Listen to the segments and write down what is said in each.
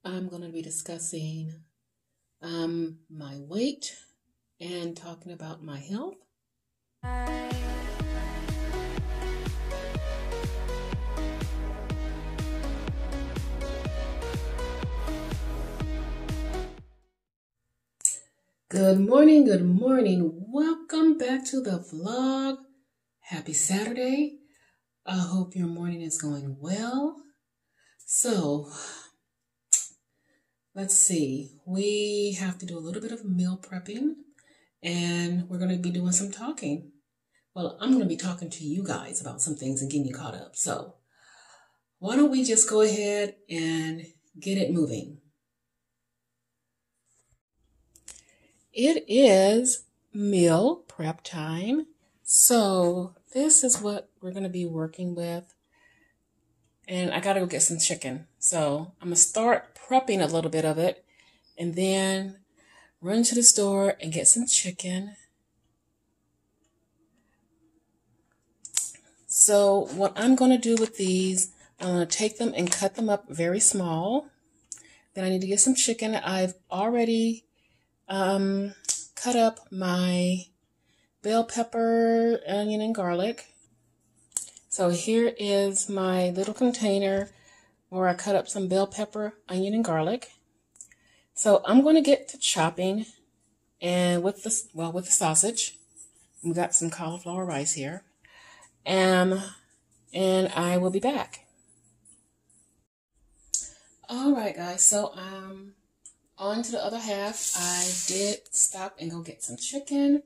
I'm going to be discussing my weight and talking about my health. Good morning, good morning. Welcome back to the vlog. Happy Saturday. I hope your morning is going well. So, let's see. We have to do a little bit of meal prepping and we're going to be doing some talking. Well, I'm going to be talking to you guys about some things and getting you caught up. So, why don't we just go ahead and get it moving? It is meal prep time. So this is what we're going to be working with. And I got to go get some chicken. So I'm going to start prepping a little bit of it and then run to the store and get some chicken. So what I'm going to do with these, I'm going to take them and cut them up very small. Then I need to get some chicken. I've already cut up my bell pepper, onion, and garlic. So here is my little container where I cut up some bell pepper, onion, and garlic. So I'm going to get to chopping and with the sausage. We got some cauliflower rice here. And I will be back. All right, guys. So on to the other half. I did stop and go get some chicken.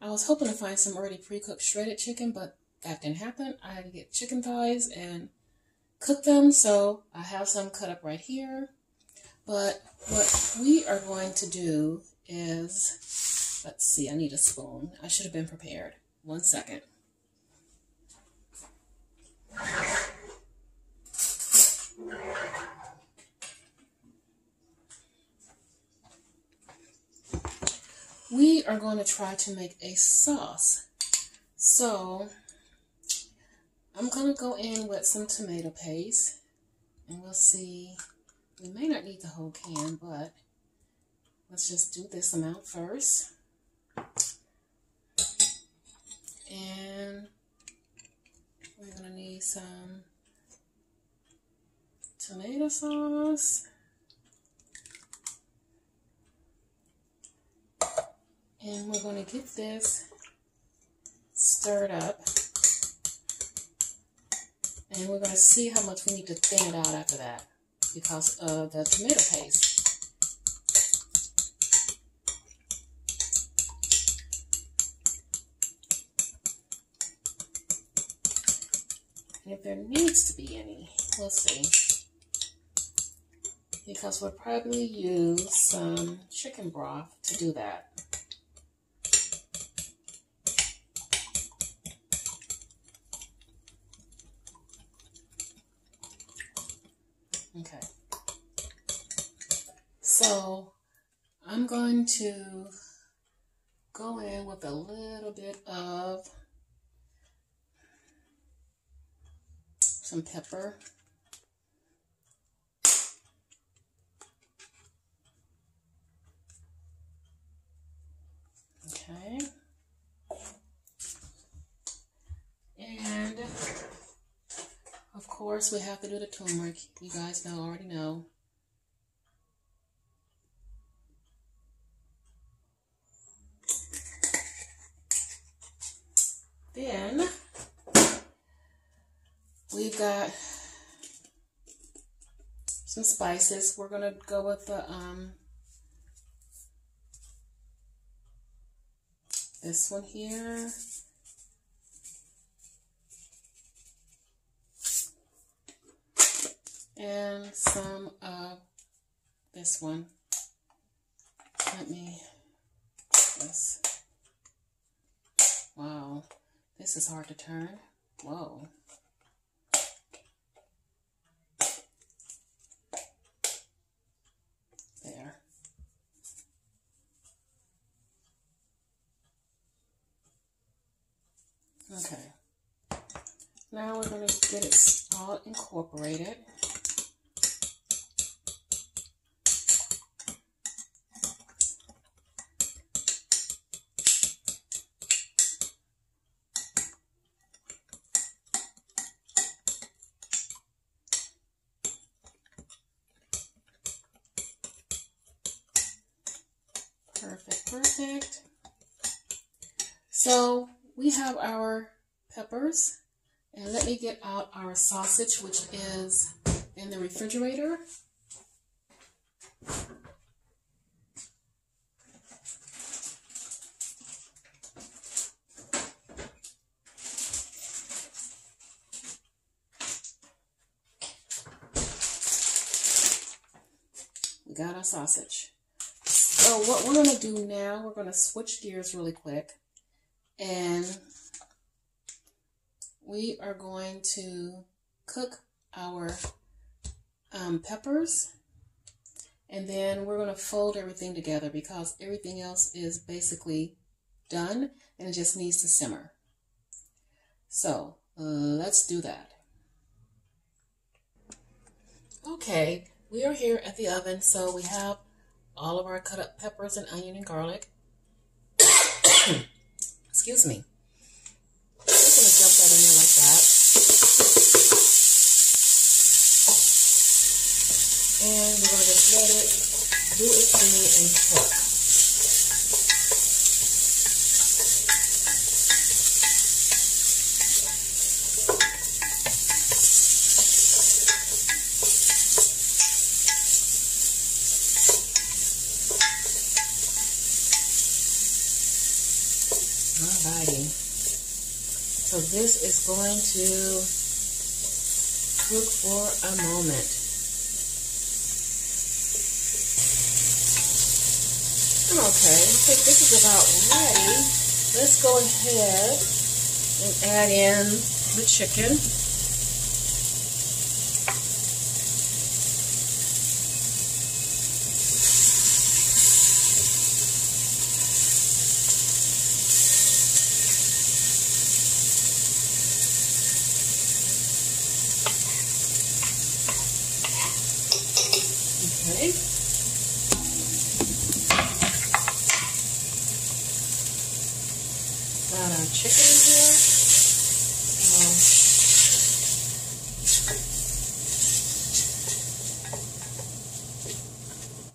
I was hoping to find some already pre-cooked shredded chicken, but that didn't happen. I had to get chicken thighs and cook them, so I have some cut up right here. But what we are going to do is, let's see, I need a spoon. I should have been prepared. 1 second. We are going to try to make a sauce. So I'm going to go in with some tomato paste and we'll see. We may not need the whole can, but let's just do this amount first. And we're going to need some tomato sauce. And we're going to get this stirred up. And we're going to see how much we need to thin it out after that because of the tomato paste. And if there needs to be any, we'll see. Because we'll probably use some chicken broth to do that. Okay, so I'm going to go in with a little bit of some pepper. Okay, and of course, we have to do the turmeric. You guys already know. Then we've got some spices. We're gonna go with the this one here. And some of this one. Let me, this. Wow, this is hard to turn. Whoa. There. Okay. Now we're going to get it all incorporated. Perfect, perfect. So we have our peppers, and let me get out our sausage, which is in the refrigerator. We got our sausage. So what we're going to do now, we're going to switch gears really quick, and we are going to cook our peppers, and then we're going to fold everything together because everything else is basically done and it just needs to simmer. So let's do that. Okay, we are here at the oven, so we have all of our cut up peppers and onion and garlic. Excuse me. I'm just going to dump that in there like that. And we're going to just let it do its thing and cook. Alrighty, so this is going to cook for a moment. Okay, I think this is about ready. Let's go ahead and add in the chicken. Okay. Got our chicken in here.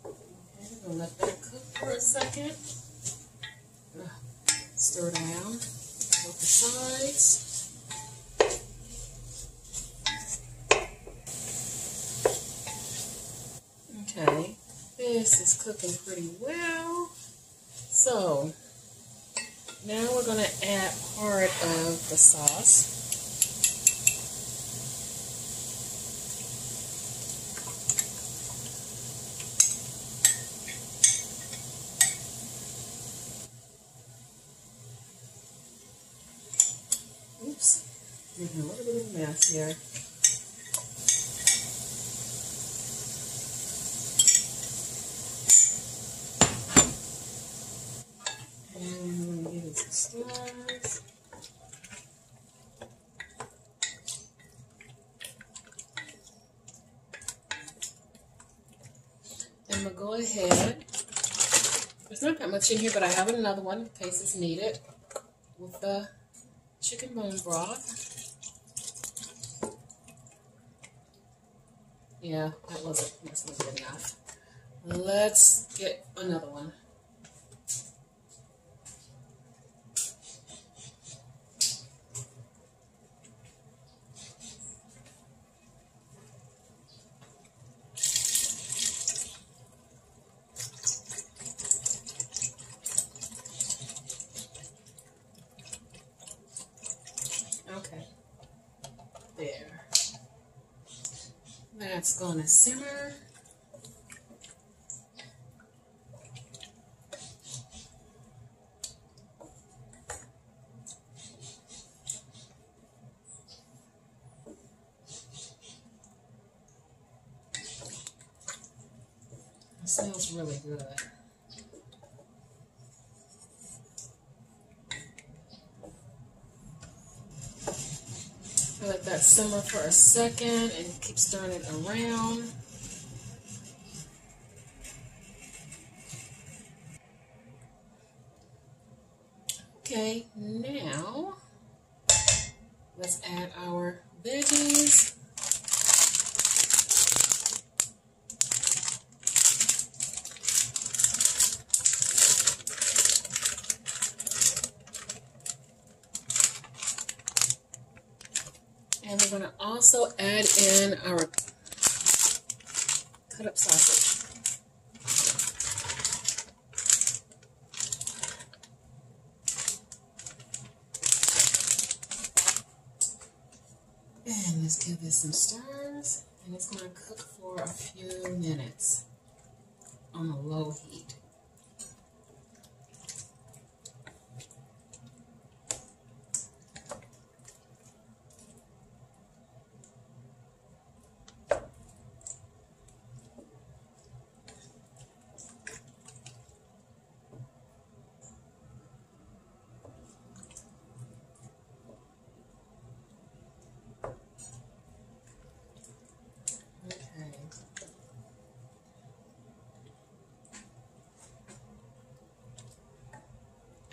Okay, we'll let that cook for a second. Stir it around both the sides. Okay, this is cooking pretty well. So now we're going to add part of the sauce. Oops, a little bit of a mess here. And give it some slice. I'm going to go ahead. There's not that much in here, but I have another one in case it's needed with the chicken bone broth. Yeah, that wasn't good enough. Let's get another one. Okay, there. That's gonna simmer. It smells really good. Let that simmer for a second and keep stirring it around. Okay, now let's add our veggies. also add in our cut up sausage. And let's give this some stirs, and it's going to cook for a few minutes on a low heat.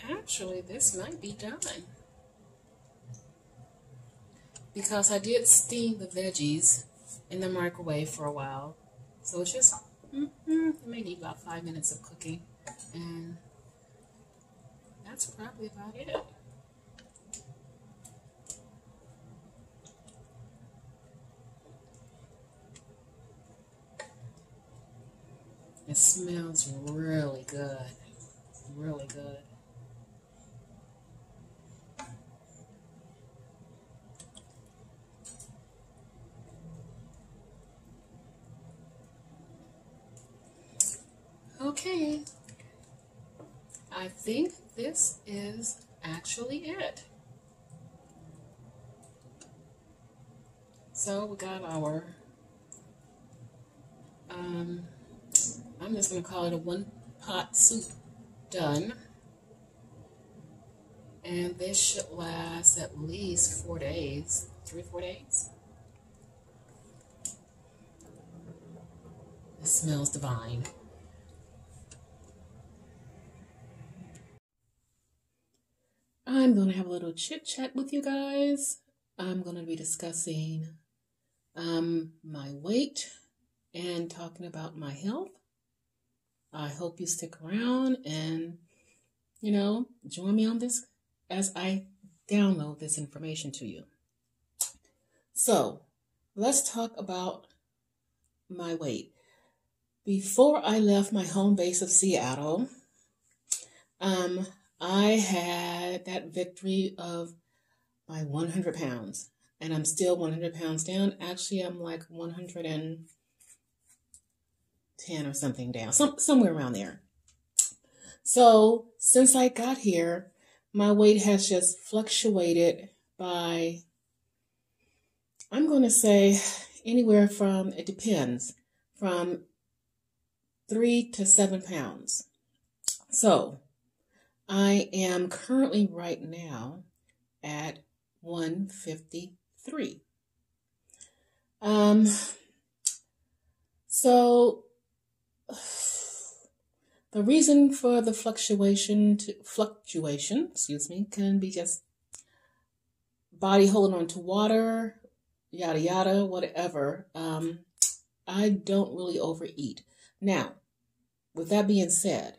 Actually, this might be done because I did steam the veggies in the microwave for a while, so it's just it may need about 5 minutes of cooking, and that's probably about it. It smells really good, really good. Okay, I think this is actually it. So we got our, I'm just going to call it a one-pot soup done. And this should last at least 4 days, 3-4 days. It smells divine. I'm going to have a little chit chat with you guys. I'm going to be discussing my weight and talking about my health. I hope you stick around and, join me on this as I download this information to you. So let's talk about my weight. Before I left my home base of Seattle, I had that victory of my 100 pounds, and I'm still 100 pounds down. Actually, I'm like 110 or something down, somewhere around there. So since I got here, my weight has just fluctuated by, I'm going to say anywhere from, it depends, from 3 to 7 pounds. So I am currently right now at 153. So the reason for the fluctuation, can be just body holding on to water, yada yada, whatever. I don't really overeat. Now, with that being said,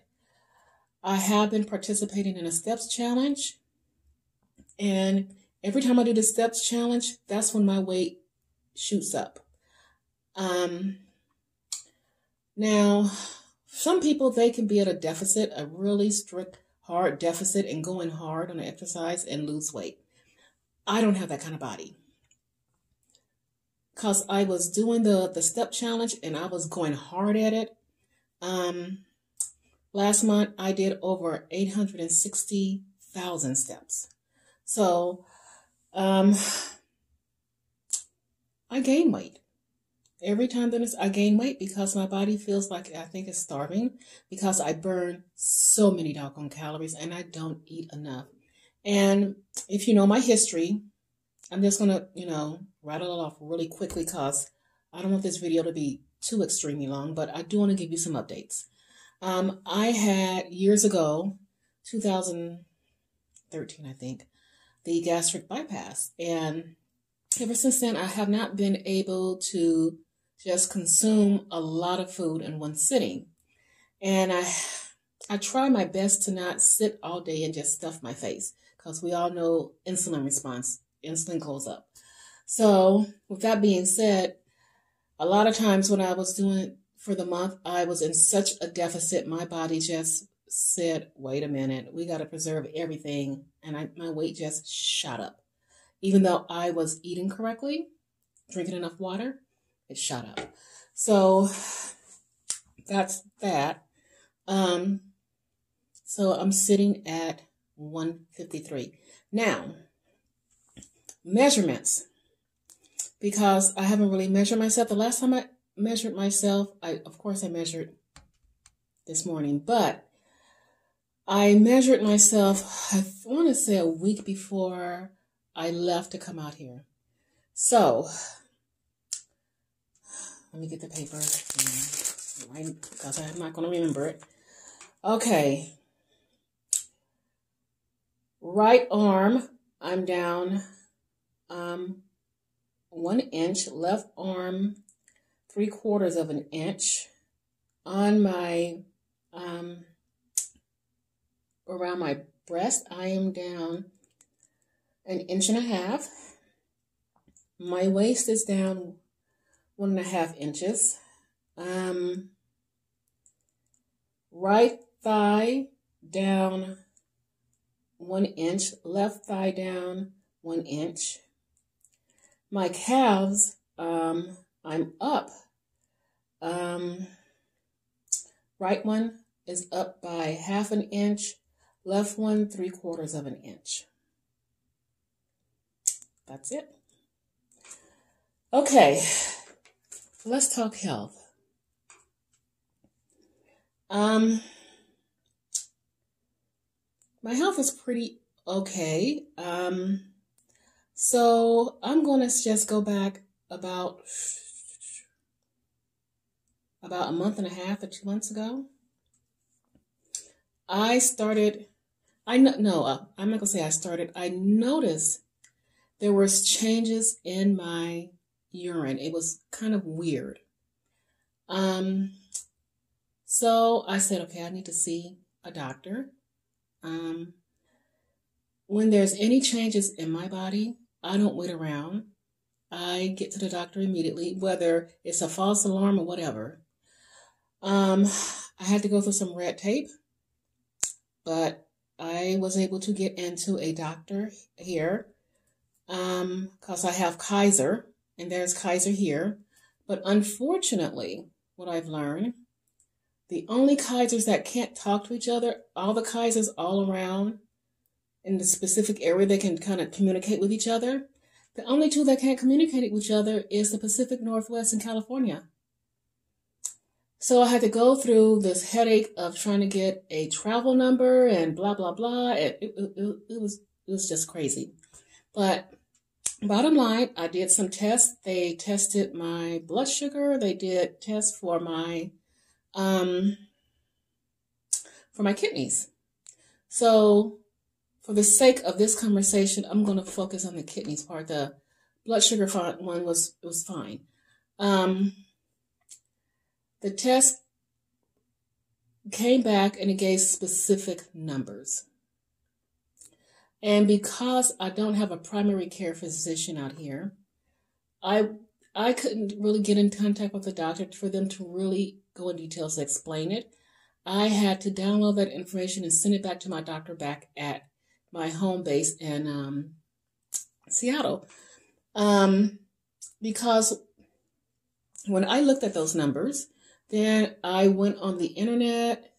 I have been participating in a steps challenge, and every time I do the steps challenge, that's when my weight shoots up. Now, some people, they can be at a deficit, a really strict, hard deficit, and going hard on the exercise and lose weight. I don't have that kind of body, because I was doing the step challenge and I was going hard at it. Last month, I did over 860,000 steps. So, I gain weight. Every time I gain weight because my body feels like I think it's starving, because I burn so many doggone calories and I don't eat enough. And if you know my history, I'm just going to, rattle it off really quickly because I don't want this video to be too extremely long, but I do want to give you some updates. I had years ago, 2013, I think, the gastric bypass. And ever since then, I have not been able to just consume a lot of food in one sitting. And I try my best to not sit all day and just stuff my face, because we all know insulin response. Insulin goes up. So with that being said, a lot of times when I was doing it for the month, I was in such a deficit. My body just said, wait a minute, we got to preserve everything. And my weight just shot up. Even though I was eating correctly, drinking enough water, it shot up. So that's that. So I'm sitting at 153. Now, measurements. Because I haven't really measured myself. The last time I measured myself, of course I measured this morning, but I measured myself, I want to say a week before I left to come out here. So, let me get the paper, because I'm not going to remember it. Okay. Right arm, I'm down 1 inch. Left arm, 3/4 of an inch. On my, around my breast, I am down 1.5 inches. My waist is down 1.5 inches. Right thigh down 1 inch. Left thigh down 1 inch. My calves, I'm up. Right one is up by 1/2 inch. Left one, 3/4 of an inch. That's it. Okay, let's talk health. My health is pretty okay. So I'm going to just go back about a 1.5 or 2 months ago. I'm not going to say I started. I noticed there was changes in my urine. It was kind of weird. So I said, okay, I need to see a doctor. When there's any changes in my body, I don't wait around. I get to the doctor immediately, whether it's a false alarm or whatever. I had to go through some red tape, but I was able to get into a doctor here because I have Kaiser, and there's Kaiser here. But unfortunately, what I've learned, the only Kaisers that can't talk to each other, all the Kaisers all around in the specific area they can kind of communicate with each other, the only two that can't communicate with each other is the Pacific Northwest and California. So I had to go through this headache of trying to get a travel number and blah, blah, blah. It was just crazy. But bottom line, I did some tests. They tested my blood sugar. They did tests for my kidneys. So for the sake of this conversation, I'm going to focus on the kidneys part. The blood sugar one was fine. The test came back and it gave specific numbers. And because I don't have a primary care physician out here, I couldn't really get in contact with the doctor for them to really go in details to explain it. I had to download that information and send it back to my doctor back at my home base in Seattle. Because when I looked at those numbers, then I went on the internet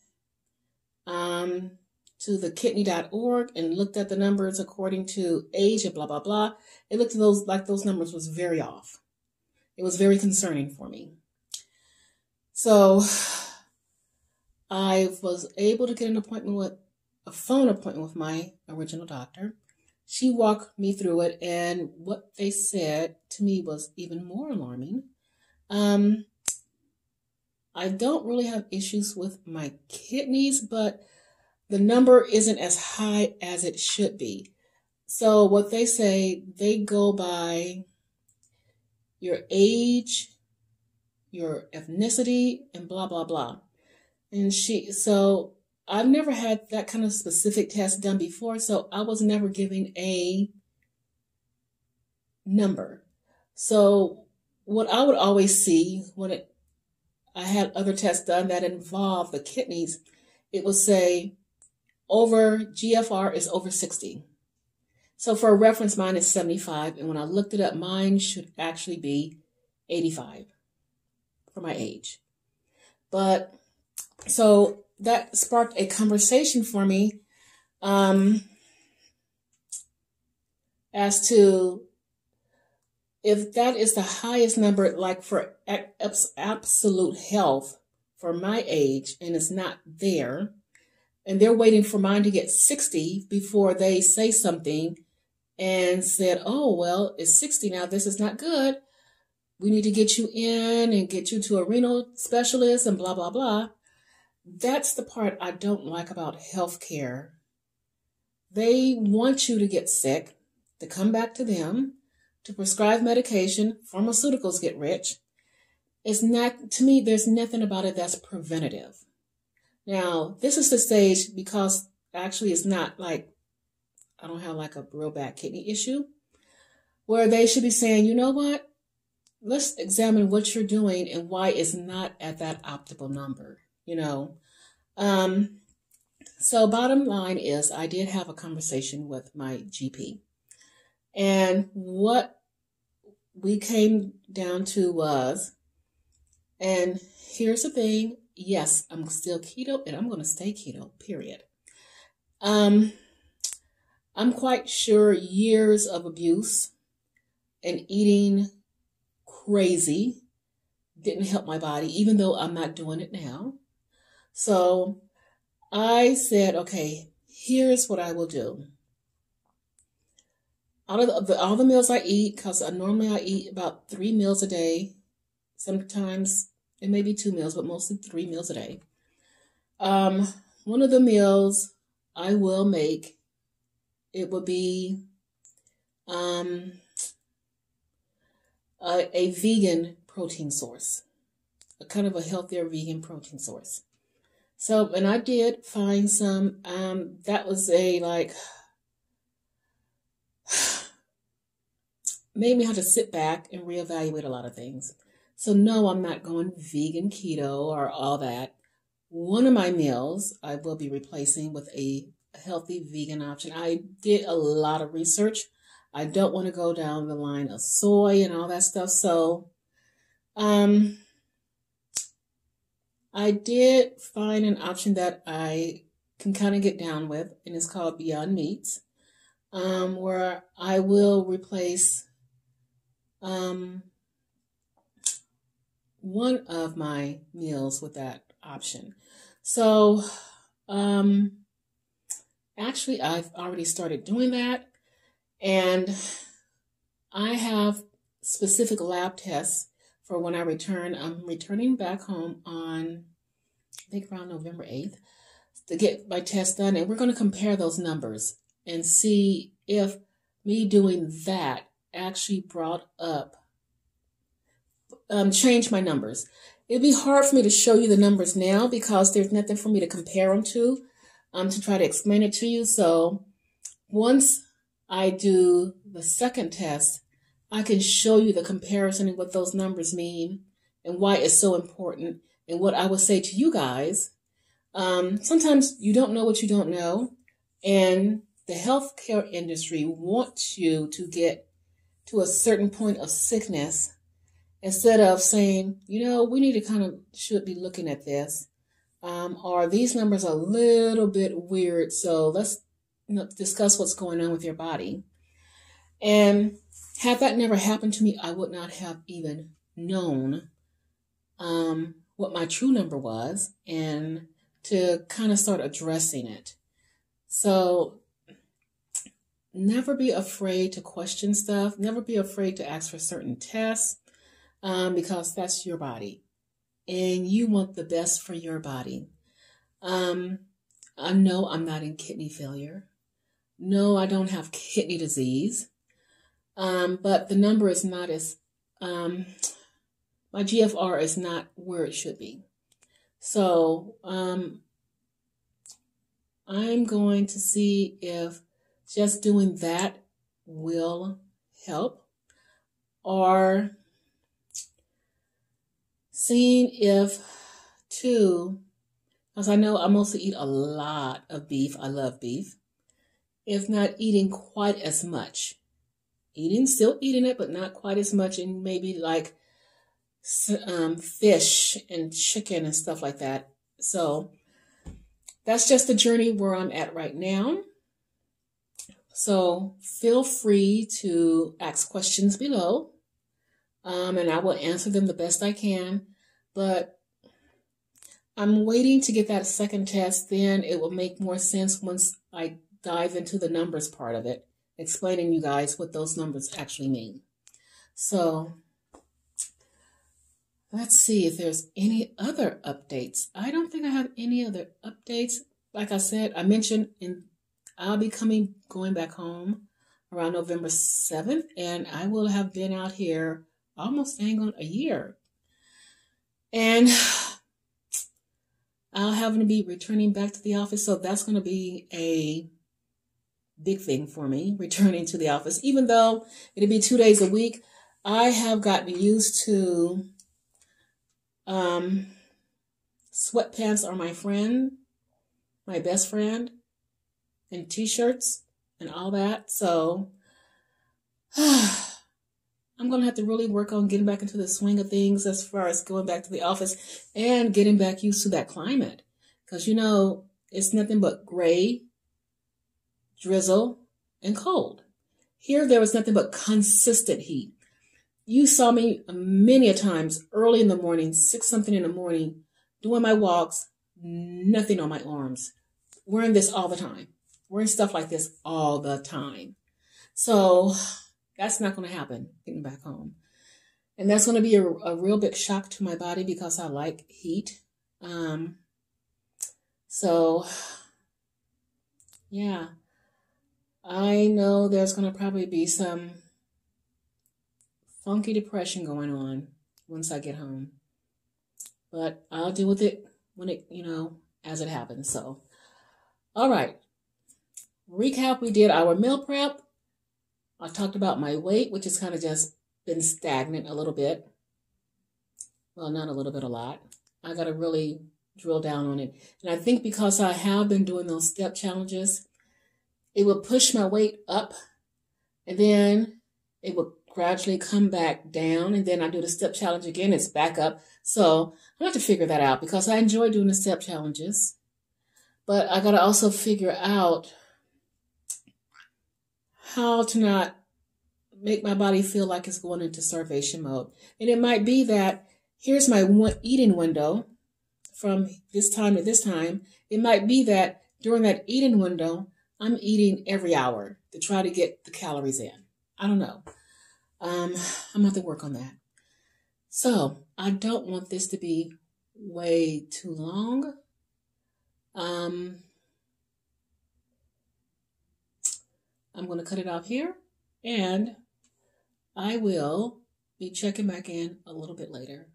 to the kidney.org and looked at the numbers according to age and blah, blah, blah. It looked at those like those numbers was very off. It was very concerning for me. So I was able to get a phone appointment with my original doctor. She walked me through it, and what they said to me was even more alarming. I don't really have issues with my kidneys, but the number isn't as high as it should be. So what they say, they go by your age, your ethnicity, and blah, blah, blah. And so I've never had that kind of specific test done before, so I was never given a number. So what I would always see when I had other tests done that involved the kidneys, it would say over GFR is over 60. So for a reference, mine is 75. And when I looked it up, mine should actually be 85 for my age. But so that sparked a conversation for me as to if that is the highest number, like for absolute health for my age, and it's not there, and they're waiting for mine to get 60 before they say something and said, oh, well, it's 60 now. This is not good. We need to get you in and get you to a renal specialist and blah, blah, blah. That's the part I don't like about healthcare. They want you to get sick, to come back to them, to prescribe medication. Pharmaceuticals get rich. It's not, to me, there's nothing about it that's preventative. Now, this is the stage because actually it's not like, I don't have like a real bad kidney issue, where they should be saying, you know what? Let's examine what you're doing and why it's not at that optimal number, you know. So bottom line is I did have a conversation with my GP. And what we came down to was, and here's the thing, yes, I'm still keto and I'm going to stay keto, period. I'm quite sure years of abuse and eating crazy didn't help my body, even though I'm not doing it now. So I said, okay, here's what I will do. Out of all the meals I eat, because normally I eat about 3 meals a day, sometimes it may be 2 meals, but mostly 3 meals a day. One of the meals I will make, it would be a vegan protein source, a kind of a healthier vegan protein source. So, and I did find some, that was made me have to sit back and reevaluate a lot of things. So no, I'm not going vegan keto or all that. One of my meals I will be replacing with a healthy vegan option. I did a lot of research. I don't want to go down the line of soy and all that stuff. So, I did find an option that I can kind of get down with, and it's called Beyond Meats, where I will replace one of my meals with that option. So actually, I've already started doing that, and I have specific lab tests for when I return. I'm returning back home on, I think, around November 8th to get my test done. And we're going to compare those numbers and see if me doing that actually brought up, changed my numbers. It'd be hard for me to show you the numbers now because there's nothing for me to compare them to try to explain it to you. So once I do the second test, I can show you the comparison and what those numbers mean and why it's so important. And what I would say to you guys, sometimes you don't know what you don't know. And the healthcare industry wants you to get to a certain point of sickness instead of saying, you know, we need to should be looking at this. Or these numbers are a little bit weird. So let's discuss what's going on with your body. And had that never happened to me, I would not have even known what my true number was and to kind of start addressing it. So never be afraid to question stuff. Never be afraid to ask for certain tests because that's your body and you want the best for your body. I know I'm not in kidney failure. No, I don't have kidney disease. But the number is not as, my GFR is not where it should be. So I'm going to see if just doing that will help. are seeing if too, because I know I mostly eat a lot of beef. I love beef. If not eating quite as much. Still eating it, but not quite as much, and maybe like fish and chicken and stuff like that. So that's just the journey where I'm at right now. So feel free to ask questions below, and I will answer them the best I can. But I'm waiting to get that second test. Then it will make more sense once I dive into the numbers part of it, explaining you guys what those numbers actually mean. So let's see if there's any other updates. I don't think I have any other updates. Like I said, I mentioned I'll be going back home around November 7th, and I will have been out here almost dang on a year. And I'll have to be returning back to the office, so that's going to be a big thing for me, returning to the office. Even though it'll be 2 days a week, I have gotten used to sweatpants are my best friend, and t-shirts and all that. So I'm going to have to really work on getting back into the swing of things as far as going back to the office and getting back used to that climate. Because, it's nothing but gray, drizzle, and cold. Here, there was nothing but consistent heat. You saw me many a times early in the morning, 6-something in the morning, doing my walks, nothing on my arms, wearing this all the time, wearing stuff like this all the time. So that's not going to happen getting back home. And that's going to be a real big shock to my body because I like heat. So, yeah. I know there's going to probably be some funky depression going on once I get home. But I'll deal with it when it, as it happens. So, all right. Recap, we did our meal prep. I talked about my weight, which has kind of just been stagnant a little bit. Well, not a little bit, a lot. I got to really drill down on it. And I think because I have been doing those step challenges, it will push my weight up, and then it will gradually come back down, and then I do the step challenge again, it's back up. So I have to figure that out because I enjoy doing the step challenges. But I got to also figure out how to not make my body feel like it's going into starvation mode. And it might be that here's my eating window from this time to this time. It might be that during that eating window, I'm eating every hour to try to get the calories in. I don't know. I'm going to have to work on that. So I don't want this to be way too long. I'm going to cut it off here, and I will be checking back in a little bit later.